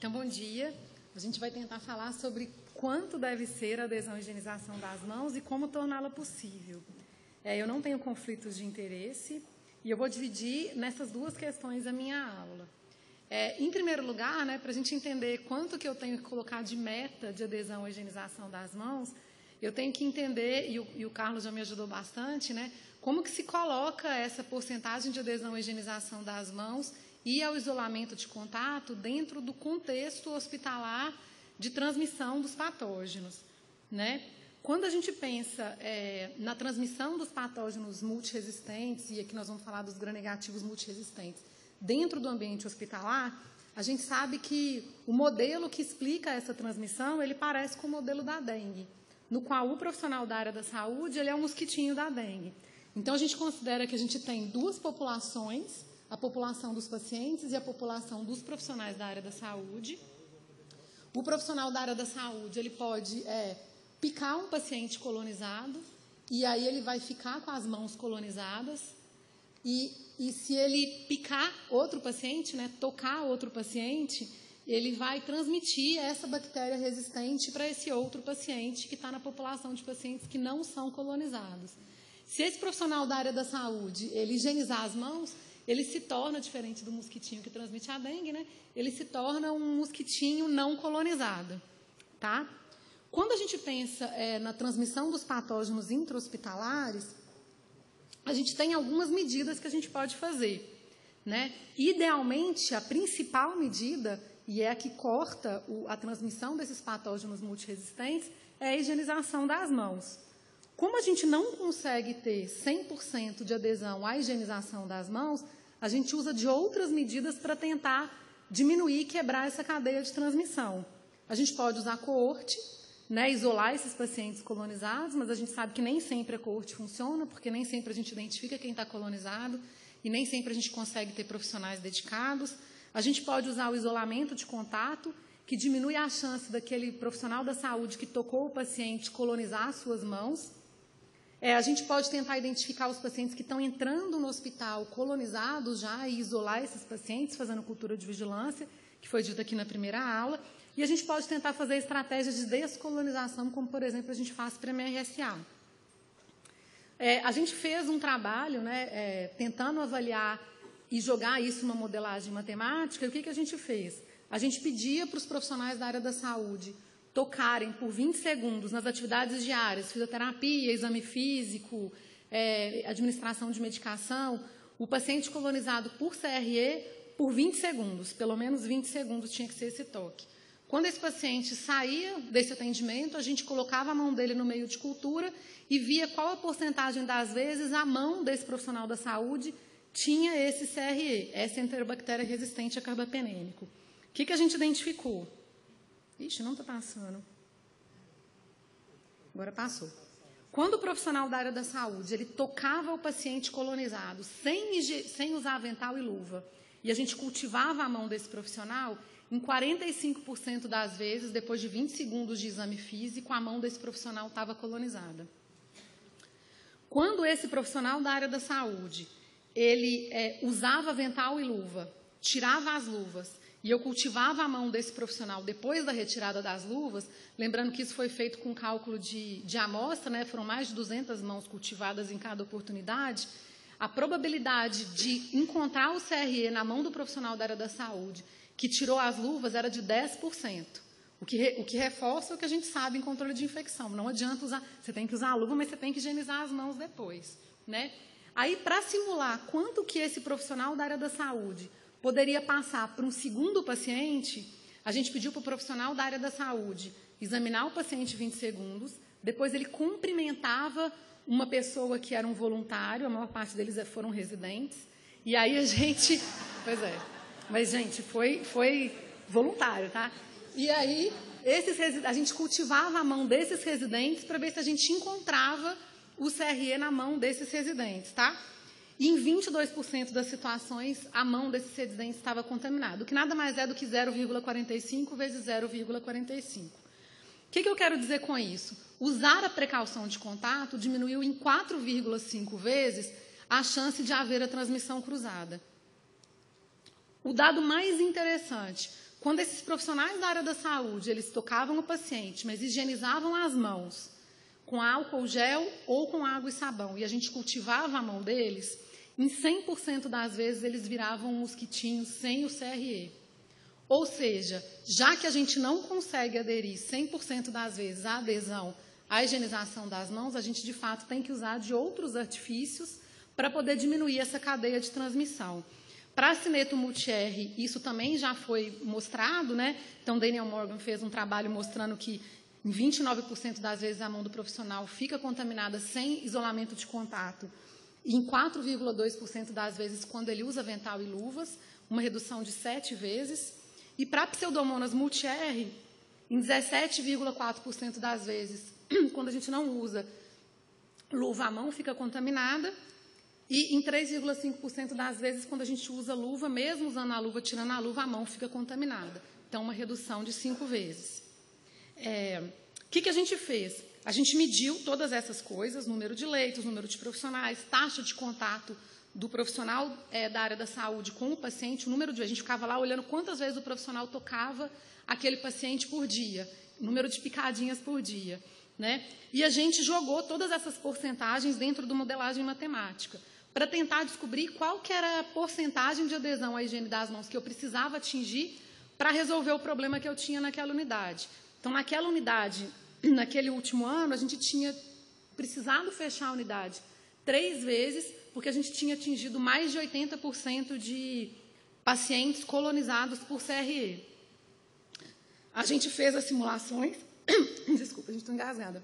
Então, bom dia. A gente vai tentar falar sobre quanto deve ser a adesão e higienização das mãos e como torná-la possível. Eu não tenho conflitos de interesse e eu vou dividir nessas duas questões a minha aula. Em primeiro lugar, para a gente entender quanto que eu tenho que colocar de meta de adesão e higienização das mãos, eu tenho que entender, e o Carlos já me ajudou bastante, como que se coloca essa porcentagem de adesão e higienização das mãos e ao isolamento de contato dentro do contexto hospitalar de transmissão dos patógenos. Quando a gente pensa na transmissão dos patógenos multiresistentes, e aqui nós vamos falar dos gram-negativos multiresistentes, dentro do ambiente hospitalar, a gente sabe que o modelo que explica essa transmissão, ele parece com o modelo da dengue, no qual o profissional da área da saúde ele é um mosquitinho da dengue. Então, a gente considera que a gente tem duas populações, a população dos pacientes e a população dos profissionais da área da saúde. O profissional da área da saúde ele pode picar um paciente colonizado e aí ele vai ficar com as mãos colonizadas e se ele picar outro paciente, tocar outro paciente, ele vai transmitir essa bactéria resistente para esse outro paciente que está na população de pacientes que não são colonizados. Se esse profissional da área da saúde ele higienizar as mãos, ele se torna, diferente do mosquitinho que transmite a dengue, ele se torna um mosquitinho não colonizado. Tá? Quando a gente pensa na transmissão dos patógenos intra-hospitalares, a gente tem algumas medidas que a gente pode fazer. Idealmente, a principal medida, e é a que corta a transmissão desses patógenos multiresistentes, é a higienização das mãos. Como a gente não consegue ter 100% de adesão à higienização das mãos, a gente usa de outras medidas para tentar diminuir e quebrar essa cadeia de transmissão. A gente pode usar coorte, isolar esses pacientes colonizados, mas a gente sabe que nem sempre a coorte funciona, porque nem sempre a gente identifica quem está colonizado e nem sempre a gente consegue ter profissionais dedicados. A gente pode usar o isolamento de contato, que diminui a chance daquele profissional da saúde que tocou o paciente colonizar as suas mãos. A gente pode tentar identificar os pacientes que estão entrando no hospital colonizados já e isolar esses pacientes, fazendo cultura de vigilância, que foi dito aqui na primeira aula. E a gente pode tentar fazer estratégias de descolonização, como, por exemplo, a gente faz para a MRSA. A gente fez um trabalho tentando avaliar e jogar isso numa modelagem matemática. E o que a gente fez? A gente pedia para os profissionais da área da saúde tocarem por 20 segundos nas atividades diárias, fisioterapia, exame físico, administração de medicação, o paciente colonizado por CRE por 20 segundos, pelo menos 20 segundos tinha que ser esse toque. Quando esse paciente saía desse atendimento, a gente colocava a mão dele no meio de cultura e via qual a porcentagem das vezes a mão desse profissional da saúde tinha esse CRE, essa enterobactéria resistente a carbapenênico. O que a gente identificou? Ixi, não está passando. Agora passou. Quando o profissional da área da saúde ele tocava o paciente colonizado sem usar avental e luva, e a gente cultivava a mão desse profissional, em 45% das vezes, depois de 20 segundos de exame físico, a mão desse profissional estava colonizada. Quando esse profissional da área da saúde ele usava avental e luva, tirava as luvas, e eu cultivava a mão desse profissional depois da retirada das luvas, lembrando que isso foi feito com cálculo de amostra, foram mais de 200 mãos cultivadas em cada oportunidade, a probabilidade de encontrar o CRE na mão do profissional da área da saúde que tirou as luvas era de 10%, o que reforça o que a gente sabe em controle de infecção. Não adianta usar, você tem que usar a luva, mas você tem que higienizar as mãos depois. Aí, para simular quanto que esse profissional da área da saúde poderia passar para um segundo paciente, a gente pediu para o profissional da área da saúde examinar o paciente 20 segundos, depois ele cumprimentava uma pessoa que era um voluntário, a maior parte deles foram residentes, e aí a gente... Pois é, mas, gente, foi voluntário, tá? E aí, a gente cultivava a mão desses residentes para ver se a gente encontrava o CRE na mão desses residentes, tá? E em 22% das situações, a mão desses residentes estava contaminada, o que nada mais é do que 0,45 vezes 0,45. O que eu quero dizer com isso? Usar a precaução de contato diminuiu em 4,5 vezes a chance de haver a transmissão cruzada. O dado mais interessante, quando esses profissionais da área da saúde, eles tocavam o paciente, mas higienizavam as mãos com álcool gel ou com água e sabão, e a gente cultivava a mão deles, em 100% das vezes eles viravam mosquitinhos sem o CRE. Ou seja, já que a gente não consegue aderir 100% das vezes à adesão à higienização das mãos, a gente, de fato, tem que usar de outros artifícios para poder diminuir essa cadeia de transmissão. Para a cineto multi-R, isso também já foi mostrado, né? Então, Daniel Morgan fez um trabalho mostrando que em 29% das vezes a mão do profissional fica contaminada sem isolamento de contato, e em 4,2% das vezes quando ele usa avental e luvas, uma redução de 7 vezes. E para a Pseudomonas multi-R, em 17,4% das vezes, quando a gente não usa luva, a mão fica contaminada, e em 3,5% das vezes, quando a gente usa luva, mesmo usando a luva, tirando a luva, a mão fica contaminada. Então, uma redução de 5 vezes. O que a gente fez? A gente mediu todas essas coisas, número de leitos, número de profissionais, taxa de contato do profissional da área da saúde com o paciente, o número de... A gente ficava lá olhando quantas vezes o profissional tocava aquele paciente por dia, número de picadinhas por dia, né? E a gente jogou todas essas porcentagens dentro do modelagem matemática, para tentar descobrir qual que era a porcentagem de adesão à higiene das mãos que eu precisava atingir para resolver o problema que eu tinha naquela unidade. Então, naquela unidade, naquele último ano, a gente tinha precisado fechar a unidade 3 vezes, porque a gente tinha atingido mais de 80% de pacientes colonizados por CRE. A gente fez as simulações... Desculpa, a gente está engasgada.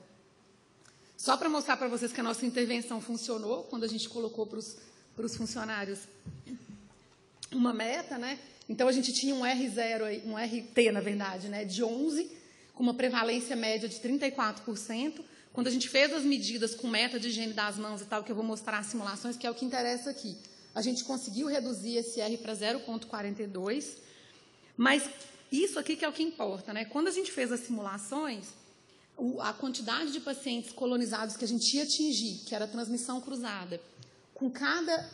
Só para mostrar para vocês que a nossa intervenção funcionou, quando a gente colocou para os funcionários uma meta, né? Então, a gente tinha um R0, um RT, na verdade, né, de 11, com uma prevalência média de 34%. Quando a gente fez as medidas com meta de higiene das mãos e tal, que eu vou mostrar as simulações, que é o que interessa aqui, a gente conseguiu reduzir esse R para 0,42, mas isso aqui que é o que importa, né? Quando a gente fez as simulações, a quantidade de pacientes colonizados que a gente ia atingir, que era a transmissão cruzada,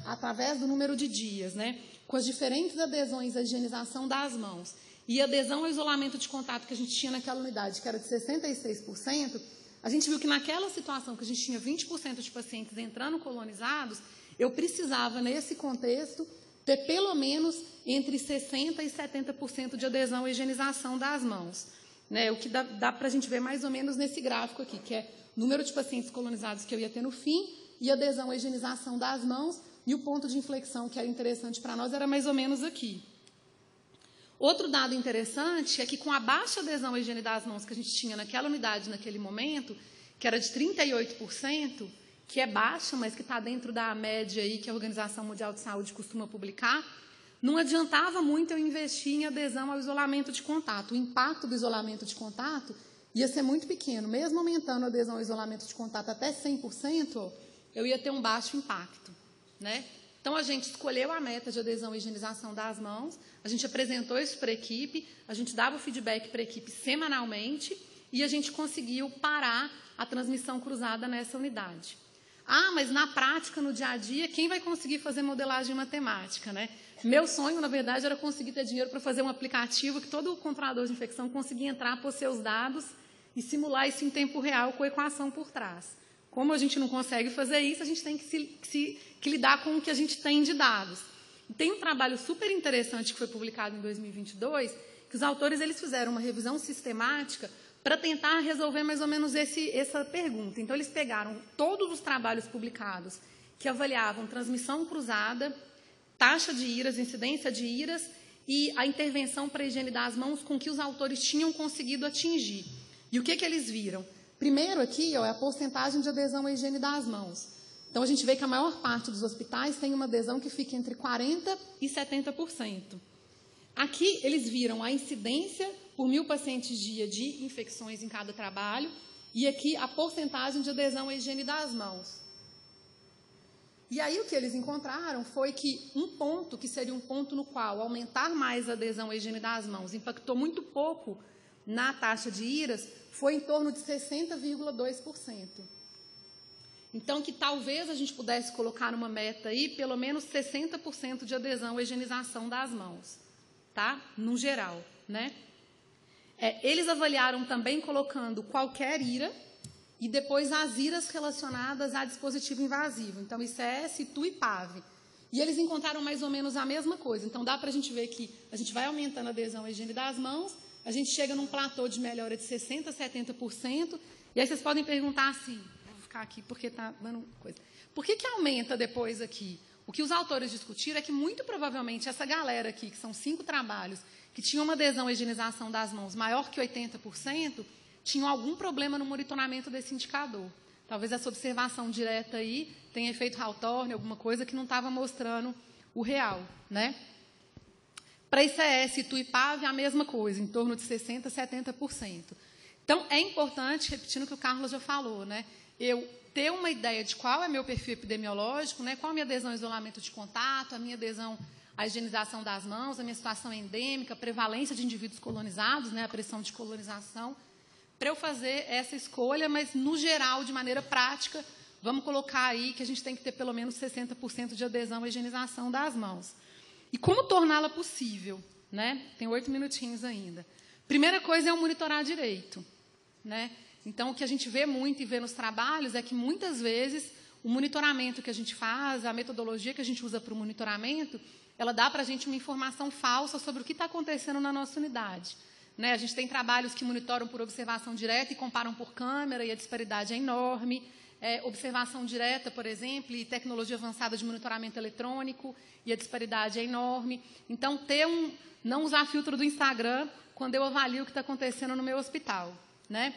através do número de dias, né? Com as diferentes adesões à higienização das mãos e adesão ao isolamento de contato que a gente tinha naquela unidade, que era de 66%, a gente viu que naquela situação que a gente tinha 20% de pacientes entrando colonizados, eu precisava, nesse contexto, ter pelo menos entre 60% e 70% de adesão à higienização das mãos. Né, o que dá para a gente ver mais ou menos nesse gráfico aqui, que é o número de pacientes colonizados que eu ia ter no fim e adesão à higienização das mãos, e o ponto de inflexão que era interessante para nós era mais ou menos aqui. Outro dado interessante é que com a baixa adesão à higiene das mãos que a gente tinha naquela unidade, naquele momento, que era de 38%, que é baixa, mas que está dentro da média aí que a Organização Mundial de Saúde costuma publicar, não adiantava muito eu investir em adesão ao isolamento de contato. O impacto do isolamento de contato ia ser muito pequeno. Mesmo aumentando a adesão ao isolamento de contato até 100%, eu ia ter um baixo impacto, né? Então, a gente escolheu a meta de adesão e higienização das mãos, a gente apresentou isso para a equipe, a gente dava o feedback para a equipe semanalmente e a gente conseguiu parar a transmissão cruzada nessa unidade. Ah, mas na prática, no dia a dia, quem vai conseguir fazer modelagem matemática, né? Meu sonho, na verdade, era conseguir ter dinheiro para fazer um aplicativo que todo controlador de infecção conseguia entrar, pôr seus dados e simular isso em tempo real com a equação por trás. Como a gente não consegue fazer isso, a gente tem que lidar com o que a gente tem de dados. E tem um trabalho super interessante que foi publicado em 2022, que os autores eles fizeram uma revisão sistemática para tentar resolver mais ou menos essa pergunta. Então, eles pegaram todos os trabalhos publicados que avaliavam transmissão cruzada, taxa de IRAS, incidência de IRAS e a intervenção para a higiene das mãos com que os autores tinham conseguido atingir. E o que eles viram? Primeiro aqui é a porcentagem de adesão à higiene das mãos. Então, a gente vê que a maior parte dos hospitais tem uma adesão que fica entre 40% e 70%. Aqui, eles viram a incidência por 1.000 pacientes dia de infecções em cada trabalho e aqui a porcentagem de adesão à higiene das mãos. E aí, o que eles encontraram foi que um ponto, que seria um ponto no qual aumentar mais a adesão à higiene das mãos impactou muito pouco na taxa de IRAS, foi em torno de 60,2%. Então, que talvez a gente pudesse colocar numa meta aí, pelo menos 60% de adesão à higienização das mãos. tá? No geral, né? Eles avaliaram também colocando qualquer IRA e depois as IRAs relacionadas a dispositivo invasivo. Então, ICS, ITU e PAV. E eles encontraram mais ou menos a mesma coisa. Então, dá para a gente ver que a gente vai aumentando a adesão à higiene das mãos, a gente chega num platô de melhora de 60% a 70%, e aí vocês podem perguntar assim, vou ficar aqui porque está dando coisa. Por que aumenta depois aqui? O que os autores discutiram é que, muito provavelmente, essa galera aqui, que são 5 trabalhos, que tinham uma adesão à higienização das mãos maior que 80%, tinham algum problema no monitoramento desse indicador. Talvez essa observação direta aí tenha efeito Hawthorne, alguma coisa que não estava mostrando o real, né? Para ICS, ITU e PAV, a mesma coisa, em torno de 60% a 70%. Então, é importante, repetindo o que o Carlos já falou, né? Eu ter uma ideia de qual é meu perfil epidemiológico, né? Qual a minha adesão ao isolamento de contato, a minha adesão à higienização das mãos, a minha situação endêmica, a prevalência de indivíduos colonizados, né? A pressão de colonização, para eu fazer essa escolha, mas, no geral, de maneira prática, vamos colocar aí que a gente tem que ter pelo menos 60% de adesão à higienização das mãos. E como torná-la possível? Né? Tem 8 minutinhos ainda. Primeira coisa é o monitorar direito. Né? Então, o que a gente vê muito e vê nos trabalhos é que, muitas vezes, o monitoramento que a gente faz, a metodologia que a gente usa para o monitoramento, ela dá para a gente uma informação falsa sobre o que está acontecendo na nossa unidade. Né? A gente tem trabalhos que monitoram por observação direta e comparam por câmera, e a disparidade é enorme. Observação direta, por exemplo, e tecnologia avançada de monitoramento eletrônico, e a disparidade é enorme. Então, não usar filtro do Instagram quando eu avalio o que está acontecendo no meu hospital. Né?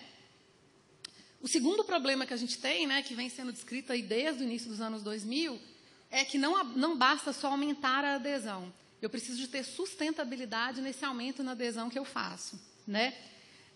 O segundo problema que a gente tem, né, que vem sendo descrito aí desde o início dos anos 2000, é que não basta só aumentar a adesão. Eu preciso de ter sustentabilidade nesse aumento na adesão que eu faço. Né?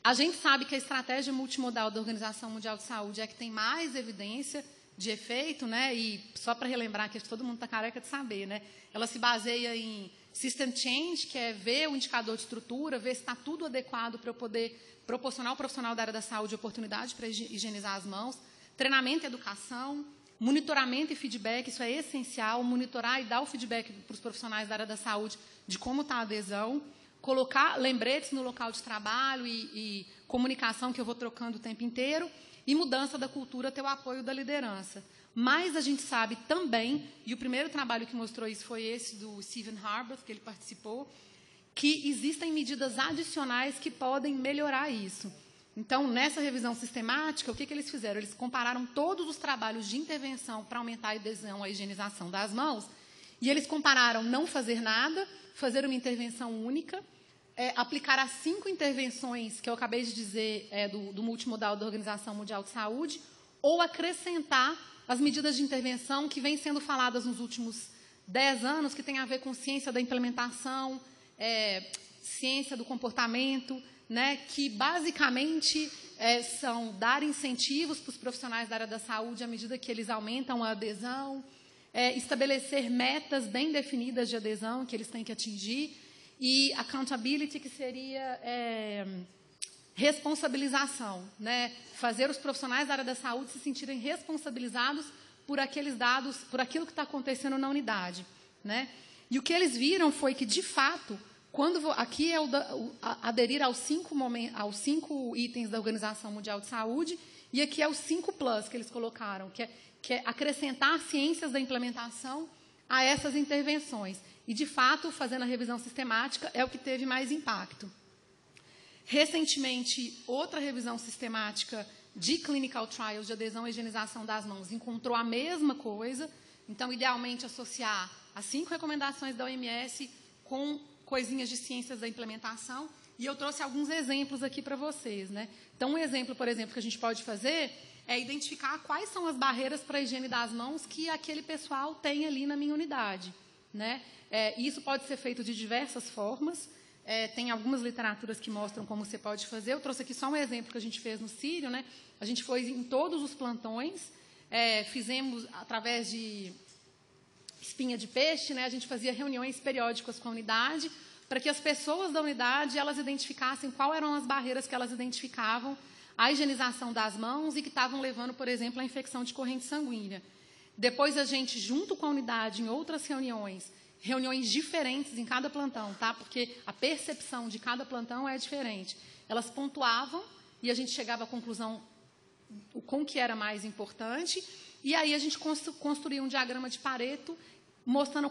A gente sabe que a estratégia multimodal da Organização Mundial de Saúde é que tem mais evidência de efeito, né? E só para relembrar, que todo mundo está careca de saber, né? Ela se baseia em system change, que é ver o indicador de estrutura, ver se está tudo adequado para eu poder proporcionar ao profissional da área da saúde oportunidade para higienizar as mãos, treinamento e educação, monitoramento e feedback, isso é essencial, monitorar e dar o feedback para os profissionais da área da saúde de como está a adesão, colocar lembretes no local de trabalho e comunicação que eu vou trocando o tempo inteiro, e mudança da cultura, ter o apoio da liderança. Mas a gente sabe também, e o primeiro trabalho que mostrou isso foi esse do Stephen Harbaugh, que ele participou, que existem medidas adicionais que podem melhorar isso. Então, nessa revisão sistemática, o que eles fizeram? Eles compararam todos os trabalhos de intervenção para aumentar a adesão à higienização das mãos, e eles compararam não fazer nada, fazer uma intervenção única, aplicar as 5 intervenções que eu acabei de dizer do multimodal da Organização Mundial de Saúde, ou acrescentar as medidas de intervenção que vêm sendo faladas nos últimos 10 anos, que tem a ver com ciência da implementação, ciência do comportamento, né, que basicamente são dar incentivos para os profissionais da área da saúde à medida que eles aumentam a adesão, estabelecer metas bem definidas de adesão que eles têm que atingir, e accountability, que seria responsabilização, né? Fazer os profissionais da área da saúde se sentirem responsabilizados por aqueles dados, por aquilo que está acontecendo na unidade. Né? E o que eles viram foi que, de fato, aqui é aderir aos 5 itens da Organização Mundial de Saúde, e aqui é os 5+, que eles colocaram, que é acrescentar ciências da implementação a essas intervenções. E, de fato, fazendo a revisão sistemática, é o que teve mais impacto. Recentemente, outra revisão sistemática de clinical trials de adesão à higienização das mãos encontrou a mesma coisa. Então, idealmente, associar as 5 recomendações da OMS com coisinhas de ciências da implementação. E eu trouxe alguns exemplos aqui para vocês. Né? Então, um exemplo, por exemplo, que a gente pode fazer é identificar quais são as barreiras para a higiene das mãos que aquele pessoal tem ali na minha unidade. Né? Isso pode ser feito de diversas formas. Tem algumas literaturas que mostram como você pode fazer. Eu trouxe aqui só um exemplo que a gente fez no Sírio. Né? A gente foi em todos os plantões, fizemos através de espinha de peixe, né? A gente fazia reuniões periódicas com a unidade, para que as pessoas da unidade elas identificassem quais eram as barreiras que elas identificavam à higienização das mãos e que estavam levando, por exemplo, à infecção de corrente sanguínea. Depois, a gente, junto com a unidade, em outras reuniões, reuniões diferentes em cada plantão, tá? Porque a percepção de cada plantão é diferente. Elas pontuavam e a gente chegava à conclusão com que era mais importante, e aí a gente construía um diagrama de Pareto mostrando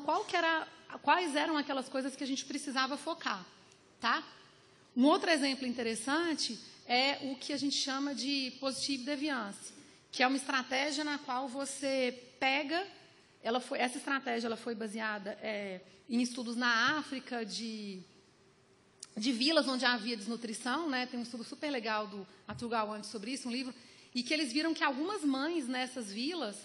quais eram aquelas coisas que a gente precisava focar, tá? Um outro exemplo interessante é o que a gente chama de positive deviance, que é uma estratégia na qual você pega... essa estratégia ela foi baseada em estudos na África, de vilas onde havia desnutrição, né? Tem um estudo super legal do Atul Gawande sobre isso, um livro, e que eles viram que algumas mães nessas vilas,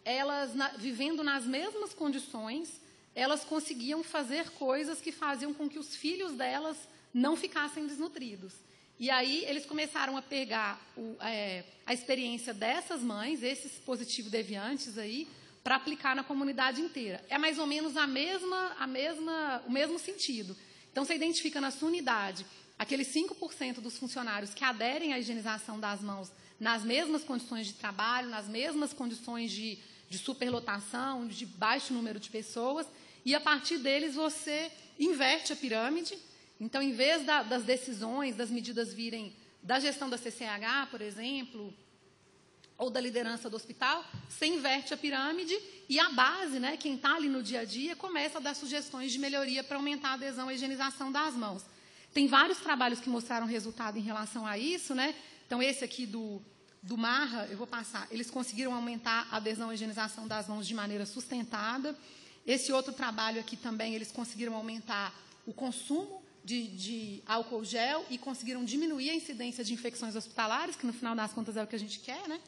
elas, vivendo nas mesmas condições, elas conseguiam fazer coisas que faziam com que os filhos delas não ficassem desnutridos. E aí eles começaram a pegar a experiência dessas mães, esses positivos deviantes aí, para aplicar na comunidade inteira. É mais ou menos o mesmo sentido. Então, você identifica na sua unidade aqueles 5% dos funcionários que aderem à higienização das mãos nas mesmas condições de trabalho, nas mesmas condições de superlotação, de baixo número de pessoas, e, a partir deles, você inverte a pirâmide. Então, em vez das decisões, das medidas virem da gestão da CCH, por exemplo, ou da liderança do hospital, você inverte a pirâmide e a base, né, quem está ali no dia a dia, começa a dar sugestões de melhoria para aumentar a adesão à higienização das mãos. Tem vários trabalhos que mostraram resultado em relação a isso, né? Então, esse aqui do Marra, eu vou passar, eles conseguiram aumentar a adesão à higienização das mãos de maneira sustentada. Esse outro trabalho aqui também, eles conseguiram aumentar o consumo de álcool gel e conseguiram diminuir a incidência de infecções hospitalares, que no final das contas é o que a gente quer, né?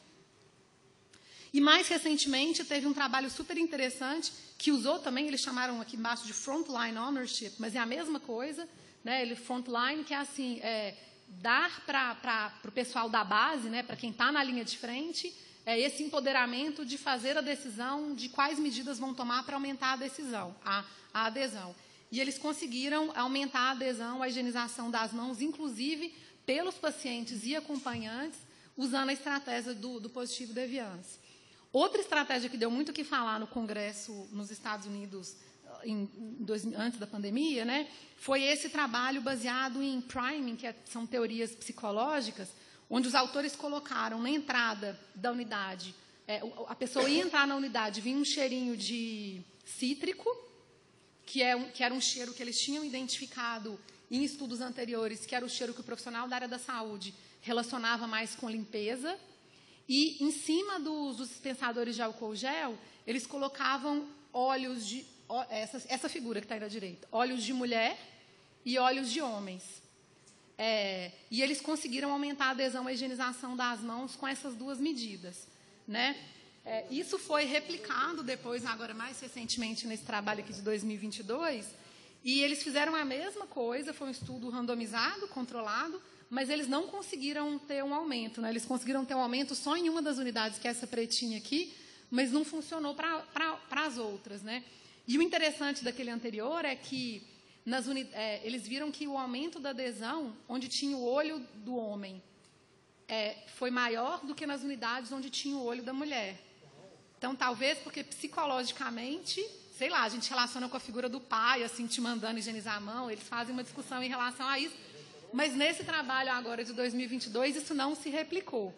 E, mais recentemente, teve um trabalho super interessante que usou também, eles chamaram aqui embaixo de frontline ownership, mas é a mesma coisa, né? Ele frontline, que é assim, dar para o pessoal da base, né, para quem está na linha de frente, esse empoderamento de fazer a decisão de quais medidas vão tomar para aumentar a adesão. E eles conseguiram aumentar a adesão à higienização das mãos, inclusive pelos pacientes e acompanhantes, usando a estratégia do positivo deviance. Outra estratégia que deu muito o que falar no Congresso nos Estados Unidos antes da pandemia, né, foi esse trabalho baseado em priming, que são teorias psicológicas, onde os autores colocaram na entrada da unidade, a pessoa ia entrar na unidade, vinha um cheirinho de cítrico, que era um cheiro que eles tinham identificado em estudos anteriores, que era o cheiro que o profissional da área da saúde relacionava mais com limpeza. E, em cima dos dispensadores de álcool gel, eles colocavam óleos de... Essa figura que está aí à direita. Óleos de mulher e óleos de homens. E eles conseguiram aumentar a adesão à higienização das mãos com essas duas medidas, né? Isso foi replicado depois, agora mais recentemente, nesse trabalho aqui de 2022, e eles fizeram a mesma coisa, foi um estudo randomizado, controlado, mas eles não conseguiram ter um aumento, né? Eles conseguiram ter um aumento só em uma das unidades, que é essa pretinha aqui, mas não funcionou para as outras, né? E o interessante daquele anterior é que eles viram que o aumento da adesão, onde tinha o olho do homem, foi maior do que nas unidades onde tinha o olho da mulher. Então, talvez porque psicologicamente, sei lá, a gente relaciona com a figura do pai, assim, te mandando higienizar a mão, eles fazem uma discussão em relação a isso. Mas nesse trabalho agora de 2022, isso não se replicou,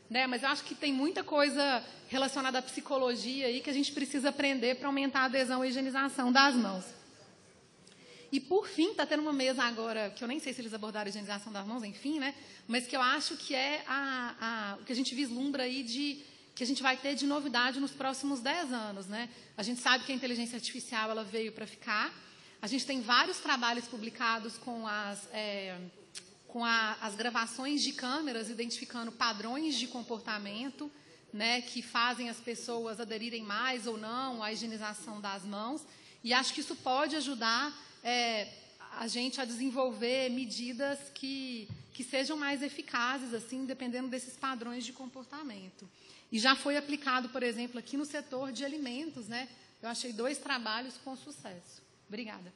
né? Mas eu acho que tem muita coisa relacionada à psicologia aí que a gente precisa aprender para aumentar a adesão à higienização das mãos. E, por fim, está tendo uma mesa agora, que eu nem sei se eles abordaram a higienização das mãos, enfim, né? Mas que eu acho que é o que a gente vislumbra aí que a gente vai ter de novidade nos próximos 10 anos, né? A gente sabe que a inteligência artificial ela veio para ficar. A gente tem vários trabalhos publicados com as gravações de câmeras, identificando padrões de comportamento, né, que fazem as pessoas aderirem mais ou não à higienização das mãos. E acho que isso pode ajudar a gente a desenvolver medidas que sejam mais eficazes, assim, dependendo desses padrões de comportamento. E já foi aplicado, por exemplo, aqui no setor de alimentos, né? Eu achei 2 trabalhos com sucesso. Obrigada.